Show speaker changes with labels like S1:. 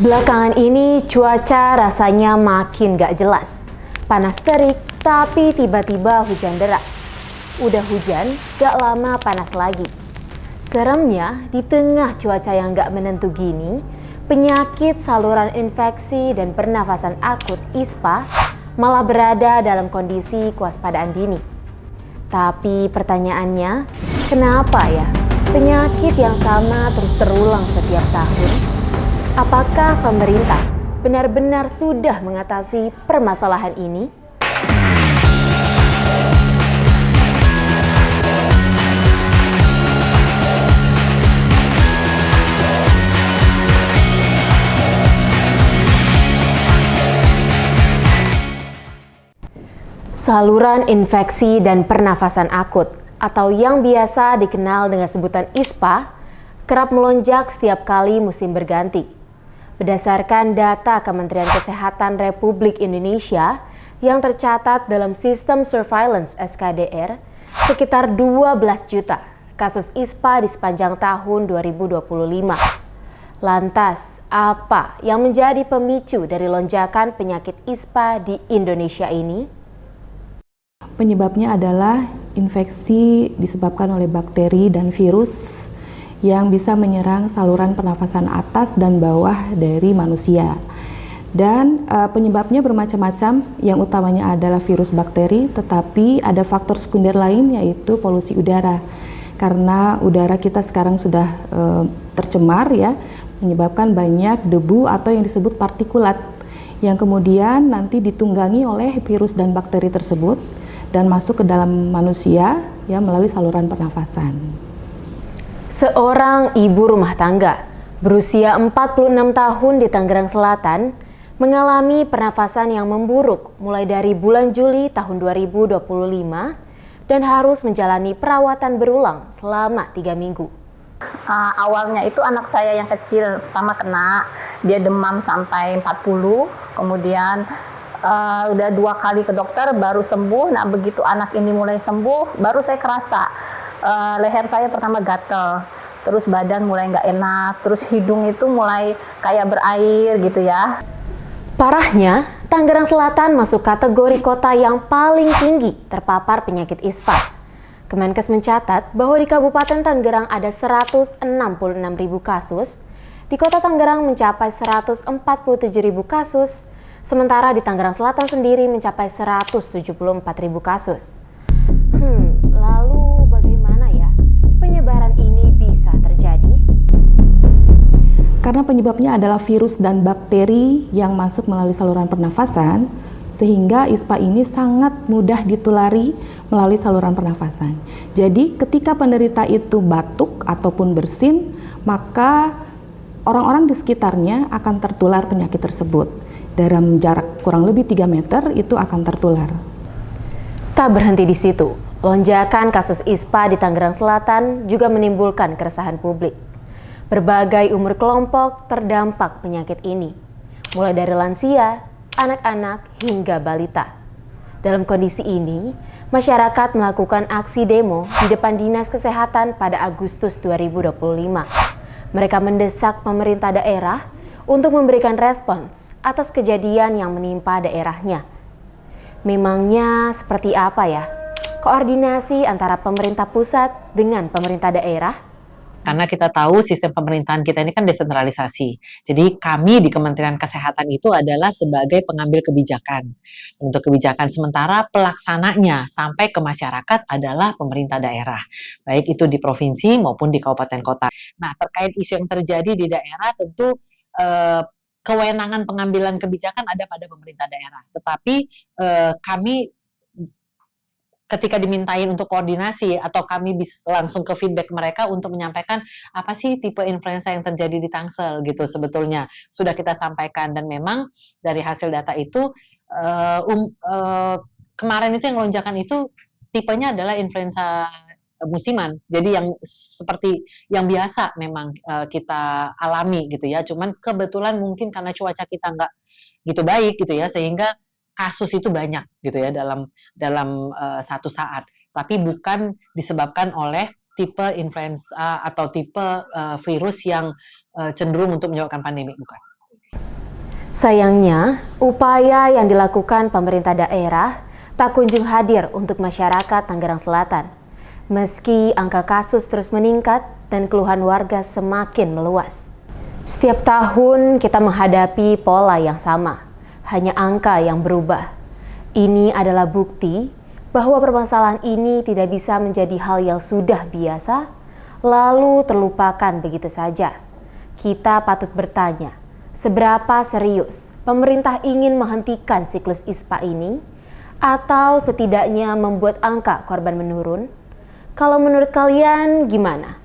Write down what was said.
S1: Belakangan ini cuaca rasanya makin gak jelas. Panas terik, tapi tiba-tiba hujan deras. Udah hujan, gak lama panas lagi. Seremnya, di tengah cuaca yang gak menentu gini, penyakit saluran infeksi dan pernafasan akut (ISPA) malah berada dalam kondisi kewaspadaan dini. Tapi pertanyaannya, kenapa ya penyakit yang sama terus terulang setiap tahun? Apakah pemerintah benar-benar sudah mengatasi permasalahan ini? Saluran infeksi dan pernafasan akut atau yang biasa dikenal dengan sebutan ISPA kerap melonjak setiap kali musim berganti. Berdasarkan data Kementerian Kesehatan Republik Indonesia yang tercatat dalam Sistem Surveillance SKDR, sekitar 12 juta kasus ISPA di sepanjang tahun 2025. Lantas, apa yang menjadi pemicu dari lonjakan penyakit ISPA di Indonesia ini?
S2: Penyebabnya adalah infeksi disebabkan oleh bakteri dan virus yang bisa menyerang saluran pernafasan atas dan bawah dari manusia. Dan penyebabnya bermacam-macam, yang utamanya adalah virus bakteri, tetapi ada faktor sekunder lain yaitu polusi udara. Karena udara kita sekarang sudah tercemar ya, menyebabkan banyak debu atau yang disebut partikulat, yang kemudian nanti ditunggangi oleh virus dan bakteri tersebut dan masuk ke dalam manusia ya melalui saluran pernafasan.
S1: Seorang ibu rumah tangga berusia 46 tahun di Tangerang Selatan mengalami pernafasan yang memburuk mulai dari bulan Juli tahun 2025 dan harus menjalani perawatan berulang selama 3 minggu.
S3: Awalnya itu anak saya yang kecil pertama kena, dia demam sampai 40, kemudian udah 2 kali ke dokter baru sembuh. Nah begitu anak ini mulai sembuh, baru saya kerasa leher saya pertama gatel, terus badan mulai nggak enak, terus hidung itu mulai kayak berair gitu ya.
S1: Parahnya, Tangerang Selatan masuk kategori kota yang paling tinggi terpapar penyakit ISPA. Kemenkes mencatat bahwa di Kabupaten Tangerang ada 166.000 kasus, di Kota Tangerang mencapai 147.000 kasus, sementara di Tangerang Selatan sendiri mencapai 174.000 kasus. Lalu bagaimana ya penyebaran ini bisa terjadi?
S2: Karena penyebabnya adalah virus dan bakteri yang masuk melalui saluran pernafasan, sehingga ISPA ini sangat mudah ditulari melalui saluran pernafasan. Jadi ketika penderita itu batuk ataupun bersin, maka orang-orang di sekitarnya akan tertular penyakit tersebut. Dalam jarak kurang lebih 3 meter itu akan tertular.
S1: Tak berhenti di situ, lonjakan kasus ISPA di Tangerang Selatan juga menimbulkan keresahan publik. Berbagai umur kelompok terdampak penyakit ini, mulai dari lansia, anak-anak, hingga balita. Dalam kondisi ini, masyarakat melakukan aksi demo di depan Dinas Kesehatan pada Agustus 2025. Mereka mendesak pemerintah daerah untuk memberikan respons atas kejadian yang menimpa daerahnya. Memangnya seperti apa ya koordinasi antara pemerintah pusat dengan pemerintah daerah?
S4: Karena kita tahu sistem pemerintahan kita ini kan desentralisasi. Jadi kami di Kementerian Kesehatan itu adalah sebagai pengambil kebijakan untuk kebijakan, sementara pelaksananya sampai ke masyarakat adalah pemerintah daerah, baik itu di provinsi maupun di kabupaten kota. Nah, terkait isu yang terjadi di daerah tentu kewenangan pengambilan kebijakan ada pada pemerintah daerah. Tetapi kami ketika dimintain untuk koordinasi atau kami bisa langsung ke feedback mereka untuk menyampaikan apa sih tipe influenza yang terjadi di Tangsel gitu, sebetulnya sudah kita sampaikan. Dan memang dari hasil data itu kemarin itu yang lonjakan itu tipenya adalah influenza musiman, jadi yang seperti yang biasa memang kita alami gitu ya. Cuman kebetulan mungkin karena cuaca kita nggak gitu baik gitu ya, sehingga kasus itu banyak gitu ya dalam satu saat, tapi bukan disebabkan oleh tipe influenza atau tipe virus yang cenderung untuk menyebabkan pandemi, bukan.
S1: Sayangnya, upaya yang dilakukan pemerintah daerah tak kunjung hadir untuk masyarakat Tangerang Selatan. Meski angka kasus terus meningkat dan keluhan warga semakin meluas. Setiap tahun kita menghadapi pola yang sama, hanya angka yang berubah. Ini adalah bukti bahwa permasalahan ini tidak bisa menjadi hal yang sudah biasa, lalu terlupakan begitu saja. Kita patut bertanya, seberapa serius pemerintah ingin menghentikan siklus ISPA ini, atau setidaknya membuat angka korban menurun? Kalau menurut kalian gimana?